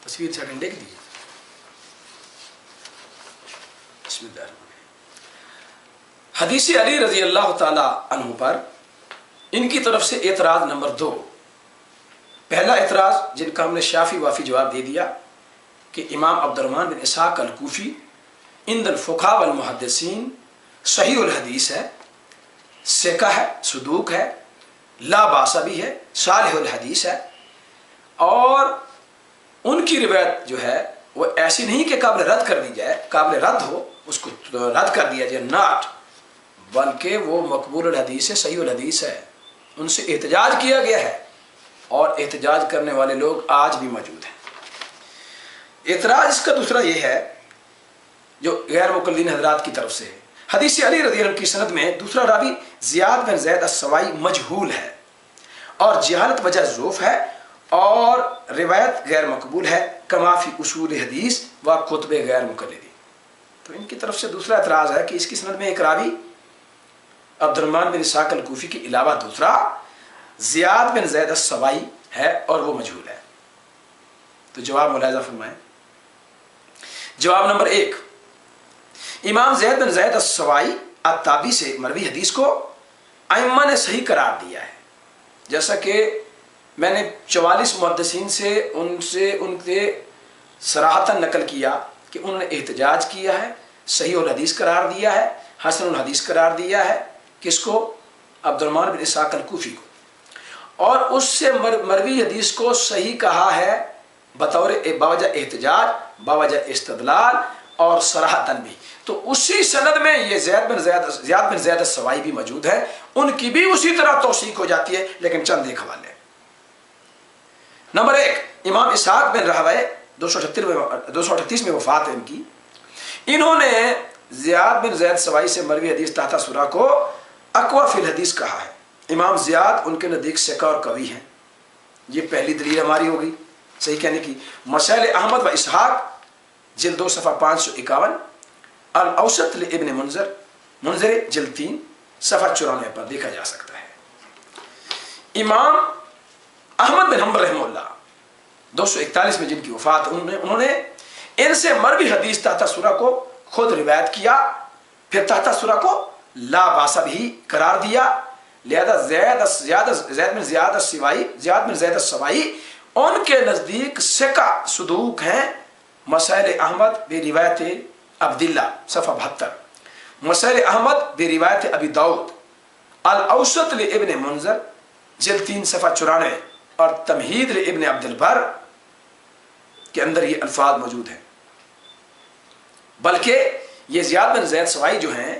تصویر سیکنڈ دیکھ دیجیے. بسم اللہ الرحمن الرحیم. حدیث علی رضی اللہ تعالی عنہ پر ان کی طرف سے اعتراض نمبر 2. پہلا اعتراض جن کا ہم نے شافی وافی جواب دے دیا کہ امام عبد الرحمن بن اسحاق الکوفی عند الفقہاء والمحدثین صحیح الحدیث ہے، ثقہ ہے، صدوق ہے، لا باس بھی ہے، صالح الحدیث ہے، اور ان کی روایت جو ہے وہ ایسی نہیں کہ قابل رد کر دی جائے، قابل رد ہو اس کو رد کر دیا جائے، ناٹ، بلکہ وہ مقبول الحدیث ہے، صحیح الحدیث ہے. ان سے احتجاج کیا گیا ہے اور احتجاج کرنے والے لوگ آج بھی موجود ہیں. اعتراض اس کا دوسرا یہ ہے جو غیر مقلدین حضرات کی طرف سے ہے. حدیث علی رضی اللہ عنہ کی سند میں دوسرا راوی زیاد بن زید السوائی مجہول ہے اور جہالت وجہ ضعف ہے اور روایت غیر مقبول ہے، کما فی اصول حدیث و کتب غیر مقلدین. تو ان کی طرف سے دوسرا اعتراض ہے کہ اس کی سند میں ایک راوی عبد الرحمن بن اسحاق الکوفی کے علاوہ دوسرا زیاد بن زید السوائی ہے اور وہ مجہول ہے. تو جواب ملاحظہ فرمائیں. جواب نمبر 1، امام زید بن زید السوائی التابی سے مروی حدیث کو ائمہ نے صحیح قرار دیا ہے، جیسا کہ میں نے 44 محدثین سے ان کے صراحتاً نقل کیا کہ انہوں نے احتجاج کیا ہے، صحیح الحدیث قرار دیا ہے، حسن الحدیث قرار دیا ہے. کس کو؟ عبد الرحمن بن اسحاق الکوفی کو. اور اس سے مروی حدیث کو صحیح کہا ہے بطور باوجہ احتجاج، باوجہ استدلال اور صراحتاً بھی. تو اسی سند میں یہ زیاد بن زید السوائی بھی موجود ہے، ان کی بھی اسی طرح توثیق ہو جاتی ہے، لیکن چند ایک حوالے. نمبر 1، امام اسحاق بن راہویہ 238 میں وفات ہے ان کی. انہوں نے زیاد بن زید السوائی سے مروی حدیث تحت سورہ کو اقوی فی الحدیث کہا ہے. امام زیاد ان کے نزدیک ثقہ اور قوی ہیں. یہ پہلی دلیل ہماری ہوگی صحیح کہنے کی. مسائل احمد و اسحاق جلد 2 صفحہ 551، الاوسط لابن منذر جلد 3 صفحہ 94 پر دیکھا جا سکتا ہے. امام احمد بن حنبل رحمہ اللہ 241 میں جن کی وفات، انہوں نے ان سے مروی حدیث تحت سورہ کو خود روایت کیا، پھر تحت سورہ کو لا باس بھی قرار دیا. لہذا زید بن زید السوائی ان کے نزدیک ثقہ صدوق ہیں. مسائل احمد بے روایت عبداللہ صفحہ 72، مسائل احمد بے روایت ابی داؤد، الاوسط لابن منذر جلد 3 صفحہ 94 اور تمہید لابن عبد البر کے اندر یہ الفاظ موجود ہیں. بلکہ یہ زیاد بن زید سوائی جو ہیں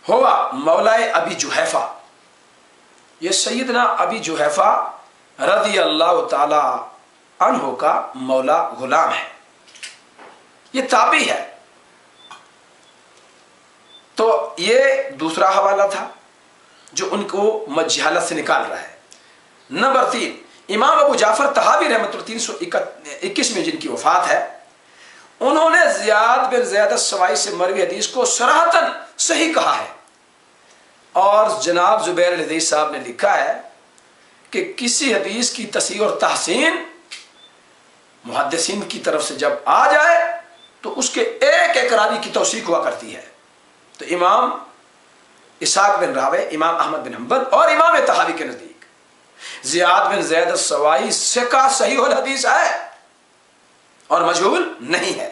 ہوا مولائے ابی جحیفہ، یہ سیدنا ابی جحیفہ رضی اللہ تعالی عنہ کا مولا غلام ہے، یہ تابعی ہے. تو یہ دوسرا حوالہ تھا جو ان کو مجہالت سے نکال رہا ہے. نمبر 3، امام ابو جعفر طحاوی رحمۃ اللہ 321 میں جن کی وفات ہے، انہوں نے زیاد بن زید السوائی سے مروی حدیث کو صراحتاً صحیح کہا ہے. اور جناب زبیر الحدیث صاحب نے لکھا ہے کہ کسی حدیث کی تصحیح اور تحسین محدثین کی طرف سے جب آ جائے تو اس کے ایک ایک راوی کی توثیق ہوا کرتی ہے. تو امام اسحاق بن راہویہ، امام احمد بن حنبل اور امام طحاوی کے نزدیک زیاد بن زید السوائی ثقہ صحیح الحدیث ہے اور مجہول نہیں ہے.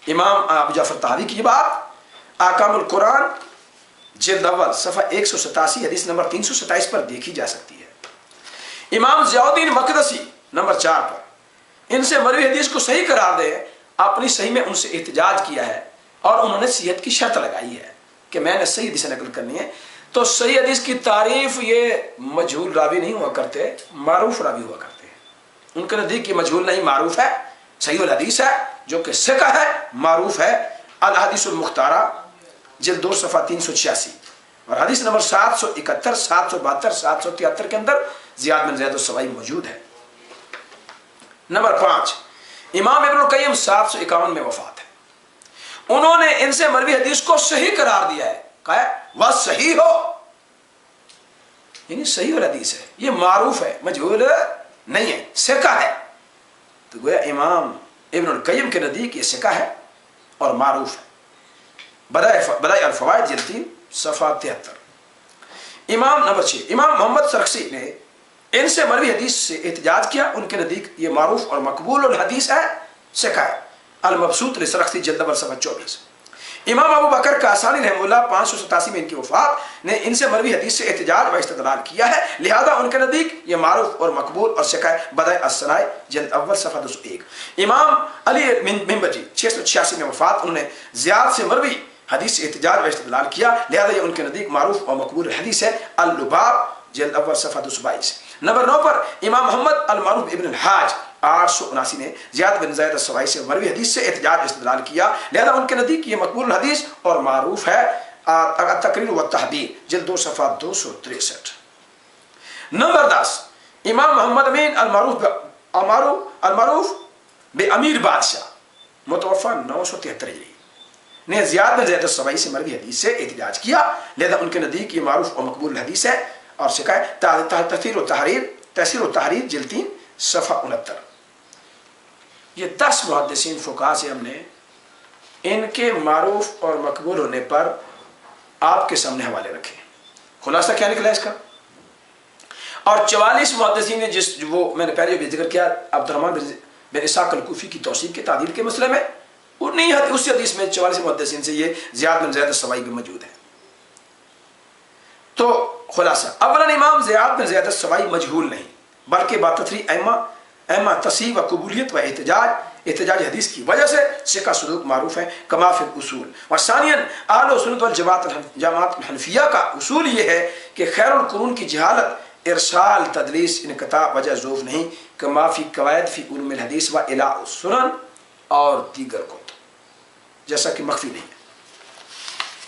امام ابو جعفر طحاوی کی بات احکام القرآن جلد اول صفحہ 187 حدیث نمبر 327 پر دیکھی جا سکتی ہے. امام ضیاء الدین مقدسی نمبر 4 پر ان سے مروی حدیث کو صحیح قرار دے، اپنی صحیح میں ان سے احتجاج کیا ہے اور انہوں نے صحت کی شرط لگائی ہے کہ میں نے صحیح حدیث نقل کرنی ہے. تو صحیح حدیث کی تعریف یہ مجہول راوی نہیں ہوا کرتے، معروف راوی ہوا کرتے ہیں. ان کے نزدیک یہ مجہول نہیں، معروف ہے، صحیح الحدیث ہے جو کہ ثقہ ہے، معروف ہے. الحدیث المختارہ جلد 2 صفحہ 386 اور حدیث نمبر 771 772 773 کے اندر زیاد بن زید السوائی موجود ہے. نمبر 5، امام ابن القیم 751 میں وفات ہے. انہوں نے ان سے مروی حدیث کو صحیح قرار دیا ہے، کہا ہے وہ صحیح ہو، یعنی صحیح الحدیث ہے، یہ معروف ہے، مجہول نہیں ہے، ثقہ ہے. تو گویا امام ابن القیم کے نزدیک یہ سکہ ہے اور معروف ہے. بدائع الفوائد جلد 3 صفحہ 73. امام نمبر 6 امام محمد سرخسی نے ان سے مروی حدیث سے احتجاج کیا. ان کے نزدیک یہ معروف اور مقبول الحدیث ہے، سکہ ہے. المبسوط لسرخسی جلد اول صفحہ 24. امام ابو بکر کاسانی رحمہ اللہ 587 میں ان کی وفات نے ان سے مروی حدیث سے احتجاج و استدلال کیا ہے، لہذا ان کے نزدیک یہ معروف اور مقبول اور سکہ ہے. بدائع الصنائع جلد اول صفحہ 201. امام علی منبجی 686 میں وفات، انہوں نے زیاد سے مروی حدیث سے احتجاج و استدلال کیا، لہذا یہ ان کے نزدیک معروف اور مقبول حدیث ہے. اللباب جلد اول صفحہ 222. نمبر 9 پر امام محمد المعروف ابن الحاج 879 نے زیاد بن زید السوائی سے مروی حدیث سے احتجاج استدلال کیا، لہذا ان کے نزدیک یہ مقبول حدیث اور معروف ہے. تقریر و تحبیر جلد 2 صفحہ 263. نمبر 10 امام محمد امین المعروف بے امیر بادشاہ متوفہ 973 نے زیاد بن زید السوائی سے مروی حدیث سے احتجاج کیا، لہذا ان کے نزدیک یہ معروف اور مقبول حدیث ہے اور سکہ ہے. تحریر و تحریر جلد 3 صفحہ 69. یہ 10 محدثین فقہا سے ہم نے ان کے معروف اور مقبول ہونے پر آپ کے سامنے حوالے رکھے. خلاصہ کیا نکلا اس کا؟ اور 44 محدثین نے وہ میں نے پہلے بھی ذکر کیا عبد الرحمن بن اسحاق الکوفی کی توثیق کے تعدیل کے مسئلے میں، اس حدیث میں 44 محدثین سے یہ زیاد بن زید السوائی بھی موجود ہے. تو خلاصہ اولا امام زیاد بن زید السوائی مجہول نہیں، بلکہ باتری ائمہ تصحیح و قبولیت و احتجاج حدیث کی وجہ سے سکہ صدوق معروف ہے کما فی الاصول. اور ثانیاً اہل سنت والجماعت الحنفیہ کا اصول یہ ہے کہ خیر القرون کی جہالت، ارسال، تدلیس، انقطاع وجہ ضعف نہیں، کما فی قواعد فی علوم الحدیث و الاء السنن اور دیگر کتب، جیسا کہ مخفی نہیں ہے.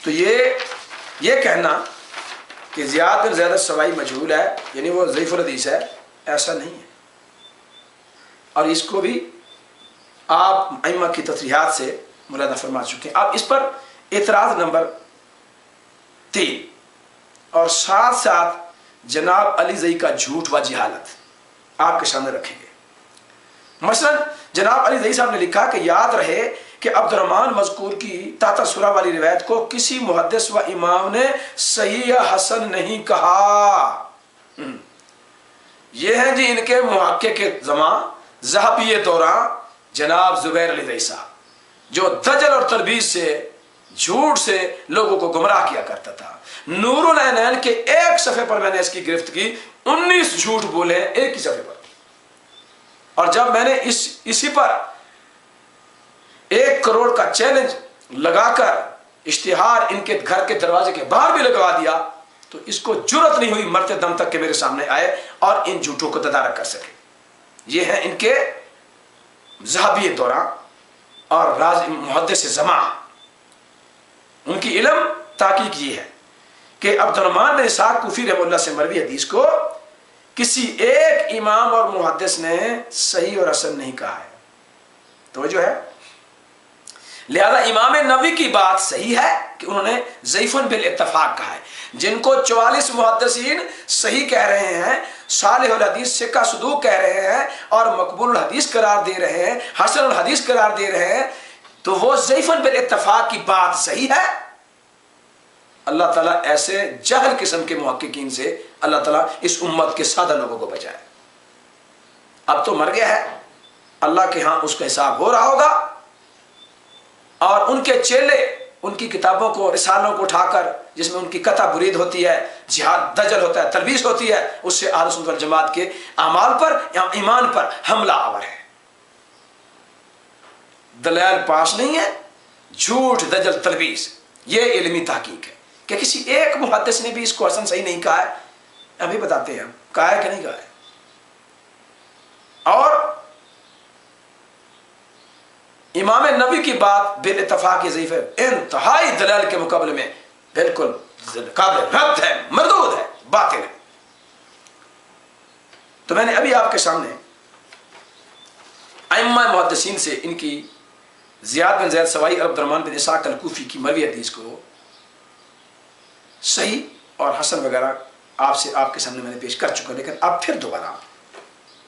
تو یہ کہنا کہ زیاد بن زید السوائی مجہول ہے یعنی وہ ضعیف الحدیث ہے، ایسا نہیں ہے. اور اس کو بھی آپ ائمہ کی تصریحات سے ملاحظہ فرما چکے ہیں. آپ اس پر اعتراض نمبر 3 اور ساتھ ساتھ جناب علی زئی کا جھوٹ و جہالت آپ کے سامنے رکھیں گے. مثلا جناب علی زئی صاحب نے لکھا کہ یاد رہے کہ عبد الرحمن مذکور کی تحت سورہ والی روایت کو کسی محدث و امام نے صحیح یا حسن نہیں کہا. یہ ہیں جی ان کے محقق کے زمان ذہبی دوران جناب زبیر علی زئی صاحب، جو دجل اور تلبیس سے، جھوٹ سے لوگوں کو گمراہ کیا کرتا تھا. نور العینین کے ایک صفحے پر میں نے اس کی گرفت کی، 19 جھوٹ بولے ایک ہی صفحے پر. اور جب میں نے اسی پر 1 کروڑ کا چیلنج لگا کر اشتہار ان کے گھر کے دروازے کے باہر بھی لگوا دیا تو اس کو جرت نہیں ہوئی مرتے دم تک کہ میرے سامنے آئے اور ان جھوٹوں کو تدارک کر سکے. یہ ہیں ان کے ذہبی دوران اور محدث زمان. ان کی علم تحقیق یہ ہے کہ عبد الرحمن بن اسحاق کوفی رحمہ اللہ سے مروی حدیث کو کسی ایک امام اور محدث نے صحیح اور حسن نہیں کہا ہے. توجہ ہے. لہذا امام نووی کی بات صحیح ہے کہ انہوں نے ضعیفن بالاتفاق کہا ہے. جن کو 44 محدثین صحیح کہہ رہے ہیں، صالح الحدیث سکہ صدوق کہہ رہے ہیں اور مقبول الحدیث قرار دے رہے ہیں، حسن الحدیث قرار دے رہے ہیں، تو وہ ضعیفن بالاتفاق کی بات صحیح ہے. اللہ تعالیٰ ایسے جہل قسم کے محققین سے اللہ تعالیٰ اس امت کے سادہ لوگوں کو بچائے. اب تو مر گیا ہے، اللہ کے ہاں اس کا حساب ہو رہا ہوگا. اور ان کے چیلے ان کی کتابوں کو، رسالوں کو اٹھا کر جس میں ان کی قطع برید ہوتی ہے، جہاد دجل ہوتا ہے، تلبیس ہوتی ہے، اس سے اہل سنت والجماعت کے اعمال پر یا ایمان پر حملہ آور ہے. دلائل پاس نہیں ہے، جھوٹ، دجل، تلبیس. یہ علمی تحقیق ہے کہ کسی ایک محدث نے بھی اس کو حسن صحیح نہیں کہا ہے. ابھی بتاتے ہیں کہا ہے کہ نہیں کہا ہے. اور امام نبی کی بات بالاتفاق ضعیف ہے، انتہائی دلائل کے مقابلے میں بالکل قابل رد ہے، مردود ہے، باطل ہے. تو میں نے ابھی آپ کے سامنے ائمہ محدثین سے ان کی زیاد بن زید سوائی عبد الرحمن بن اسحاق الکوفی کی مروی حدیث کو صحیح اور حسن وغیرہ آپ کے سامنے میں نے پیش کر چکا، لیکن اب پھر دوبارہ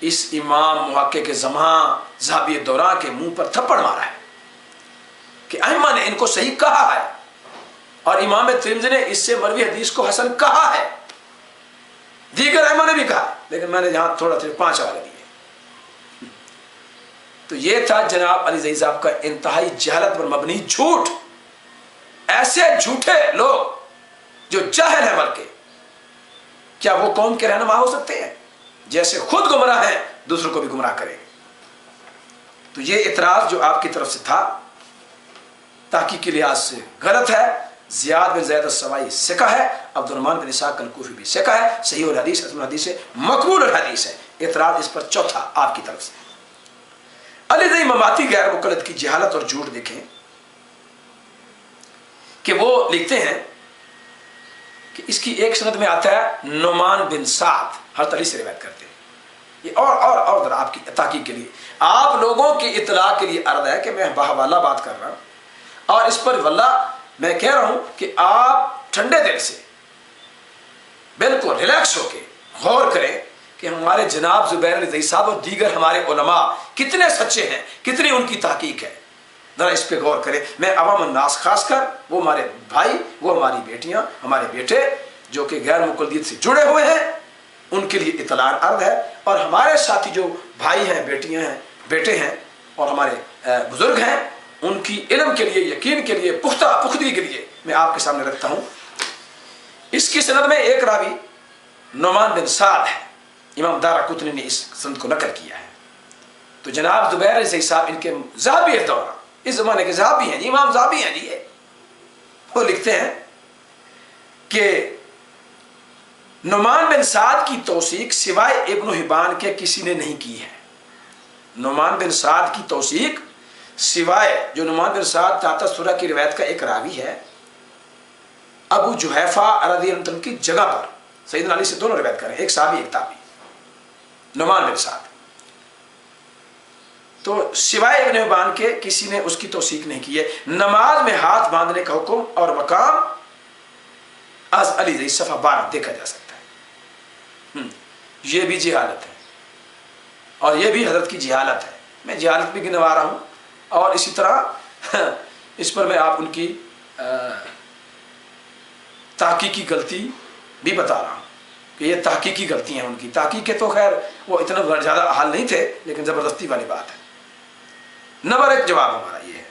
اس امام محقق زمان ذهبی دوران کے منہ پر تھپڑ مارا ہے کہ ائمہ نے ان کو صحیح کہا ہے، اور امام ترمذی نے اس سے مروی حدیث کو حسن کہا ہے، دیگر ائمہ نے بھی کہا، لیکن میں نے یہاں تھوڑا 5 حوالے دیے۔ تو یہ تھا جناب علی زئی صاحب کا انتہائی جہالت پر مبنی جھوٹ۔ ایسے جھوٹے لوگ جو جاہل ہیں بلکہ، کیا وہ قوم کے رہنما ہو سکتے ہیں؟ جیسے خود گمراہ ہیں دوسروں کو بھی گمراہ کریں۔ تو یہ اعتراض جو آپ کی طرف سے تھا تحقیق کے لحاظ سے غلط ہے۔ زیاد بن زید السوائی ثقہ ہے، عبد الرحمن بن اسحاق الکوفی بھی ثقہ ہے، صحیح الحدیث حسن الحدیث ہے، مقبول الحدیث ہے۔ اعتراض اس پر چوتھا آپ کی طرف سے۔ علی زئی مماتی غیر مقلد کی جہالت اور جھوٹ دیکھیں کہ وہ لکھتے ہیں کہ اس کی ایک سند میں آتا ہے نعمان بن سعد ہر طریق سے روایت کرتے ہیں۔ یہ اور ذرا آپ کی تحقیق کے لیے، آپ لوگوں کی اطلاع کے لیے عرض ہے کہ میں بحوالہ بات کر رہا ہوں، اور اس پر واللہ میں کہہ رہا ہوں کہ آپ ٹھنڈے دل سے بالکل ریلیکس ہو کے غور کریں کہ ہمارے جناب زبیر علی زئی صاحب اور دیگر ہمارے علماء کتنے سچے ہیں، کتنی ان کی تحقیق ہے، ذرا اس پہ غور کریں۔ میں عوام الناس خاص کر وہ ہمارے بھائی، وہ ہماری بیٹیاں، ہمارے بیٹے جو کہ غیر مقلدیت سے جڑے ہوئے ہیں، ان کے لیے اطلاع عرض ہے، اور ہمارے ساتھی جو بھائی ہیں، بیٹیاں ہیں، بیٹے ہیں، اور ہمارے بزرگ ہیں، ان کی علم کے لیے، یقین کے لیے، پختگی کے لیے میں آپ کے سامنے رکھتا ہوں۔ اس کی سند میں ایک راوی نعمان بن سعد ہے، امام دارقطنی نے اس سند کو نقل کیا ہے۔ تو جناب زبیر علی زئی صاحب ان کے ذہبی دوران، اس زمانے کے ذہبی ہیں جی، امام ذہبی ہیں جی، وہ لکھتے ہیں کہ نعمان بن سعد کی توثیق سوائے ابن حبان کے کسی نے نہیں کی ہے۔ نعمان بن سعد کی توثیق سوائے، جو نعمان بن سعد تحت سورہ کی روایت کا ایک راوی ہے، ابو جحیفہ رضی اللہ عنہ کی جگہ پر سیدنا علی سے دونوں روایت کریں، ایک صحابی ایک تابعی، نعمان بن سعد، تو سوائے ابن حبان کے کسی نے اس کی توثیق نہیں کی ہے۔ نماز میں ہاتھ باندھنے کا حکم اور مقام از علی زئی صفحہ 12 دیکھا جا سکتا ہے۔ یہ بھی جہالت ہے، اور یہ بھی حضرت کی جہالت ہے، میں جہالت بھی گنوا رہا ہوں، اور اسی طرح اس پر میں آپ ان کی تحقیقی غلطی بھی بتا رہا ہوں کہ یہ تحقیقی غلطی ہیں ان کی۔ تحقیق کے تو خیر وہ اتنا زیادہ حال نہیں تھے، لیکن زبردستی والی بات ہے۔ نمبر 1 جواب ہمارا یہ ہے،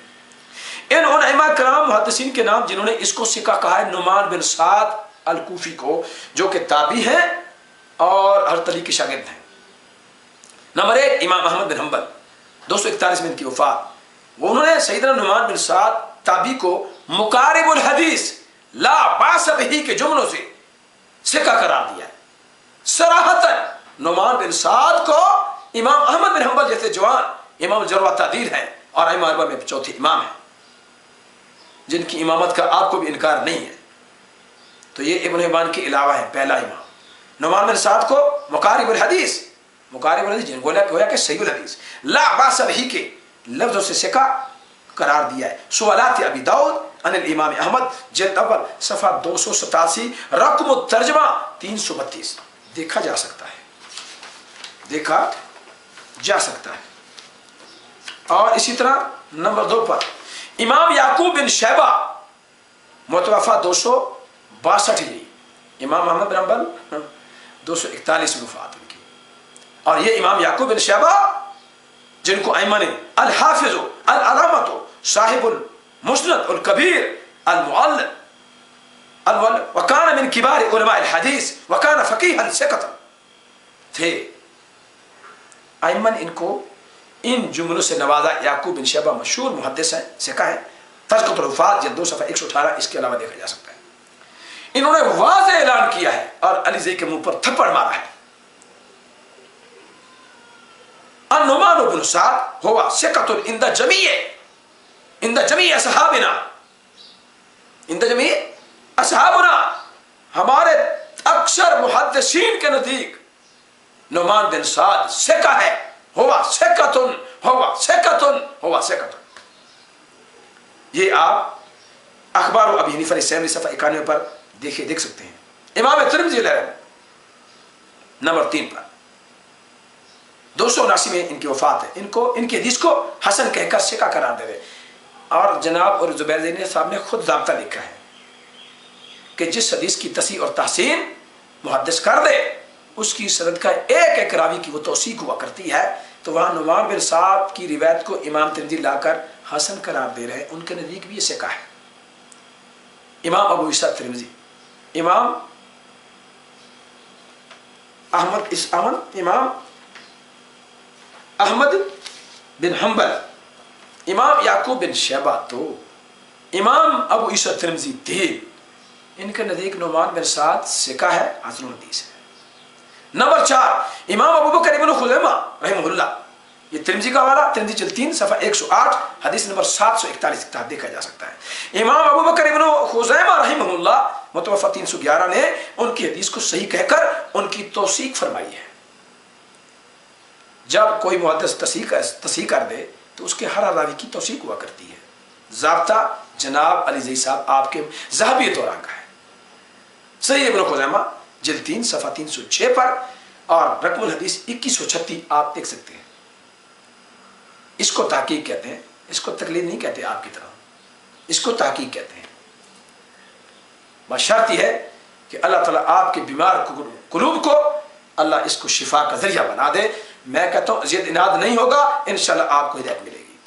ان علماء کرام محدثین کے نام جنہوں نے اس کو ثقہ کہا ہے نعمان بن سعد الکوفی کو، جو کہ تابعی ہیں اور ہر طریق کے شاگرد ہیں۔ نمبر 1 امام احمد بن حنبل، 241 میں ان کی وفات، وہ انہوں نے سیدنا نعمان بن سعد تابعی کو مقارب الحدیث لا باس بہ کے جملوں سے ثقہ قرار دیا ہے۔ صراحتاً نعمان بن سعد کو امام احمد بن حنبل جیسے جوان امام الجرح و تعدیل ہیں، اور ائمہ اربعہ میں چوتھے امام ہیں، جن کی امامت کا آپ کو بھی انکار نہیں ہے۔ تو یہ ابن حبان کے علاوہ ہے پہلا امام۔ نعمان بن سعد کو مقارب الحدیث جن کو گویا کہ صحیح الحدیث لا باس بہ کے لفظوں سے ثقہ قرار دیا ہے۔ سوالات ابی داؤد عن الامام احمد جلد اول صفحہ 287، رقم الترجمہ 332، دیکھا جا سکتا ہے، دیکھا جا سکتا ہے۔ اور اسی طرح نمبر 2 پر امام یعقوب بن شیبہ متوفہ 262 ہجری، امام احمد بن حنبل 241 میں وفات ان کی، اور یہ امام یعقوب بن شیبہ جن کو ائمہ نے الحافظ العلامۃ صاحب المسند الکبیر المعلم وکان من کبار علماء الحدیث وکان فقیہا ثقۃ تھے۔ ائمہ نے ان کو ان جملوں سے نوازا۔ یعقوب بن شیبہ مشہور محدث ہیں، ثقہ ہیں، تذکرۃ الوفات جلد 2 صفحہ 118 اس کے علاوہ دیکھا جا سکتا ہے۔ انہوں نے واضح اعلان کیا ہے اور علی زئی کے منہ پر تھپڑ مارا ہے، النعمان بن سعد ہوا ثقۃ عند جمیع اصحابنا، عند جمیع اصحابنا، ہمارے اکثر محدثین کے نزدیک نعمان بن سعد ثقہ ہے، ہوا ثقۃ ہوا ثقۃ ہوا ثقۃ۔ یہ آپ اخبار ابی حنیفہ السیمی صفحہ 91 پر دیکھ سکتے ہیں۔ امام ترمذی علیہ نمبر 3 پر 279 میں ان کی وفات ہے. ان کی حدیث کو حسن کہہ کر ثقہ قرار دے رہے. اور جناب اور زبیر زینی صاحب نے خود ضابطہ لکھا ہے کہ جس حدیث کی تصحیح اور تحسین محدث کر دے اس کی سند کا ایک ایک راوی کی وہ توثیق ہوا کرتی ہے. تو وہاں نعمان بن صاحب کی روایت کو امام ترمذی لا کر حسن قرار دے رہے ہیں. ان کے نزدیک بھی یہ ثقہ ہے. امام ابو عیسیٰ ترمذی، امام احمد بن حنبل، امام یعقوب بن شیبہ، تو امام ابو عیسیٰ ترمذی تین، ان کے نزدیک نعمان بن سعد ثقہ ہے، حسن الحدیث ہے. نمبر 4 امام ابو بکر ابن خزیمہ رحمہ اللہ، یہ ترمذی کا حوالہ، ترمذی جلد 3 صفحہ 108 حدیث نمبر 741 تحت دیکھا جا سکتا ہے. امام ابو بکر ابن خزیمہ رحمہ اللہ متوفہ 311 نے ان کی حدیث کو صحیح کہہ کر ان کی توثیق فرمائی ہے. جب کوئی محدث تصحیح کر دے تو اس کے ہر راوی کی توثیق ہوا کرتی ہے. ضابطہ جناب علی زئی صاحب آپ کے ذہبی دوران کا ہے. صحیح ابن خزیمہ جلد 3 صفحہ 306 پر اور رقم الحدیث 2136 آپ دیکھ سکتے ہیں. اس کو تحقیق کہتے ہیں، اس کو تقلید نہیں کہتے آپ کی طرح، اس کو تحقیق کہتے ہیں. بس شرط یہ ہے کہ اللہ تعالیٰ آپ کے بیمار قلوب کو اللہ اس کو شفا کا ذریعہ بنا دے. میں کہتا ہوں ضد اناد نہیں ہوگا، انشاءاللہ آپ کو ہدایت ملے گی.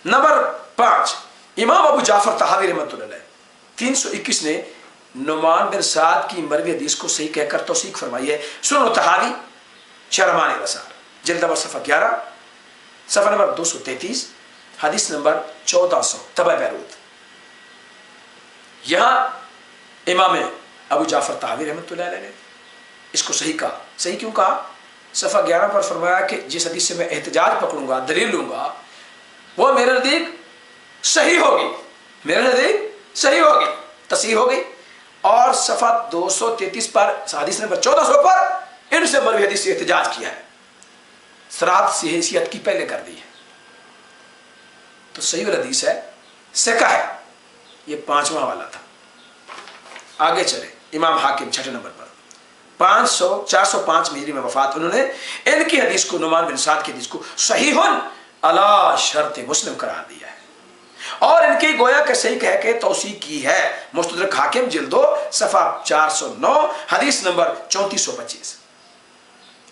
نمبر 5 امام ابو جعفر طحاوی رحمۃ اللہ علیہ 321 نے نعمان بن سعد کی مروی حدیث کو صحیح کہہ کر توثیق فرمائی ہے. سنن طحاوی شرمان رسال جلد نمبر صفحہ 11 صفحہ نمبر 233 حدیث نمبر 1400 تبع بیروت. یہاں امام ابو جعفر طحاوی رحمۃ اللہ علیہ نے اس کو صحیح کہا. صحیح کیوں کہا؟ صفحہ 11 پر فرمایا کہ جس حدیث سے میں احتجاج پکڑوں گا، دلیل لوں گا، وہ میرے نزدیک صحیح ہوگی، میرے نزدیک صحیح ہوگی، تصحیح ہوگی. اور صفحہ 233 پر حدیث نمبر 1400 پر ان سے مروی حدیث سے احتجاج کیا ہے، صراحت سی حیثیت کی پہلے کر دی ہے. تو صحیح الحدیث ہے، ثقہ ہے. یہ 5واں والا تھا. آگے چلے امام حاکم 6 نمبر پر 405 ہجری میں وفات. انہوں نے ان کی حدیث کو نعمان بن سعد کی حدیث کو صحیح علی شرط مسلم قرار دیا ہے اور ان کی گویا کہ صحیح کہہ کے توثیق کی ہے. مستدرک حاکم جلد 2 صفحہ 409 حدیث نمبر 3425.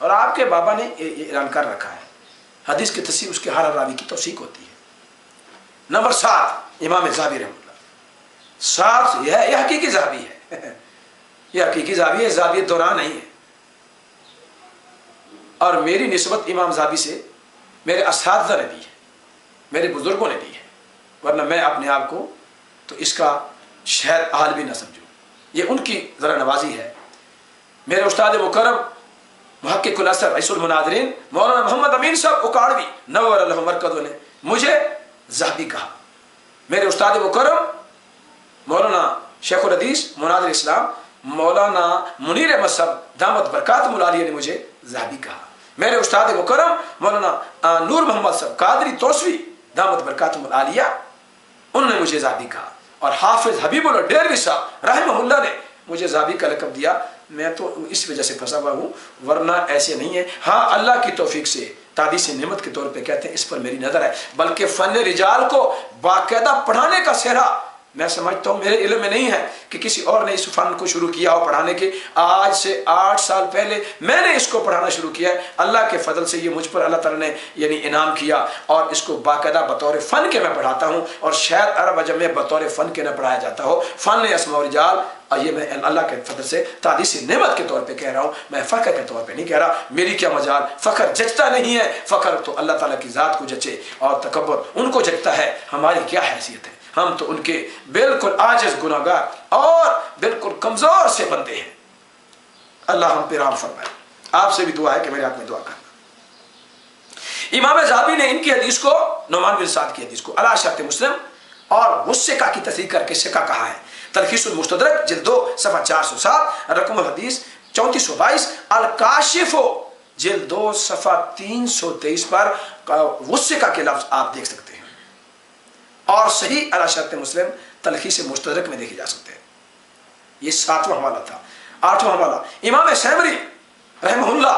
اور آپ کے بابا نے اعلان کر رکھا ہے حدیث کی تصحیح اس کے ہر راوی کی توثیق ہوتی ہے. نمبر 7 امام ذہبی رحمۃ اللہ. 7 یہ حقیقی ذہبی ہے، یہ حقیقی ذہبی ہے، ذہبی دوران نہیں ہے. اور میری نسبت امام ذہبی سے میرے اساتذہ نے دی ہے، میرے بزرگوں نے دی ہے، ورنہ میں اپنے آپ کو تو اس کا شاید حال بھی نہ سمجھوں. یہ ان کی ذرا نوازی ہے. میرے استاد مکرم محقق الاثر رئیس المناظرین مولانا محمد امین صاحب اکاڑوی نور اللہ مرکزوں نے مجھے ذہبی کہا. میرے استاد مکرم مولانا شیخ الحدیث مناظر اسلام مولانا منیر احمد صاحب دامت برکاتہم العالیہ نے مجھے ذہبی کہا. میرے استاد مکرم مولانا نور محمد صاحب قادری توسوی دامت برکاتہم العالیہ انہوں نے مجھے ذہبی کہا. اور حافظ حبیب اللہ ڈیروی صاحب رحمہ اللہ نے مجھے ذہبی کا لقب دیا. میں تو اس وجہ سے پھنسا ہوا ہوں، ورنہ ایسے نہیں ہے. ہاں اللہ کی توفیق سے تحدیث نعمت کے طور پہ کہتے ہیں اس پر میری نظر ہے، بلکہ فن رجال کو باقاعدہ پڑھانے کا سہرا میں سمجھتا ہوں میرے علم میں نہیں ہے کہ کسی اور نے اس فن کو شروع کیا ہو پڑھانے کے. آج سے 8 سال پہلے میں نے اس کو پڑھانا شروع کیا ہے. اللہ کے فضل سے یہ مجھ پر اللہ تعالیٰ نے یعنی انعام کیا اور اس کو باقاعدہ بطور فن کے میں پڑھاتا ہوں. اور شاید عرب عجم میں بطور فن کے نہ پڑھایا جاتا ہو. فن اسماء و رجال اور یہ میں اللہ کے فضل سے تحدیث نعمت کے طور پہ کہہ رہا ہوں، میں فخر کے طور پہ نہیں کہہ رہا. میری کیا مجال، فخر جچتا نہیں ہے. فخر تو اللہ تعالیٰ کی ذات کو جچے اور تکبر ان کو جچتا ہے. ہماری کیا حیثیت ہے، ہم تو ان کے بالکل عاجز گناہگار اور بالکل کمزور سے بندے ہیں. اللہ ہم پہ رحم فرمائے. آپ سے بھی دعا ہے کہ میرے ہاتھ میں دعا کرنا. امام ذہبی نے ان کی حدیث کو نعمان بن سعد کی حدیث کو علی شرط مسلم اور غصہ کی تصحیح کر کے ثقہ کہا ہے. تلخیص المستدرک جلد 2 صفحہ 407 رقم الحدیث 3422 الکاشف جلد 2 صفحہ 323 پر غصہ کے لفظ آپ دیکھ سکتے ہیں. اور صحیح علی شرط مسلم تلخیص مستدرک میں دیکھے جا سکتے ہیں. یہ 7واں حوالہ تھا. 8واں حوالہ امام سیمری رحمہ اللہ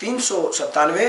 397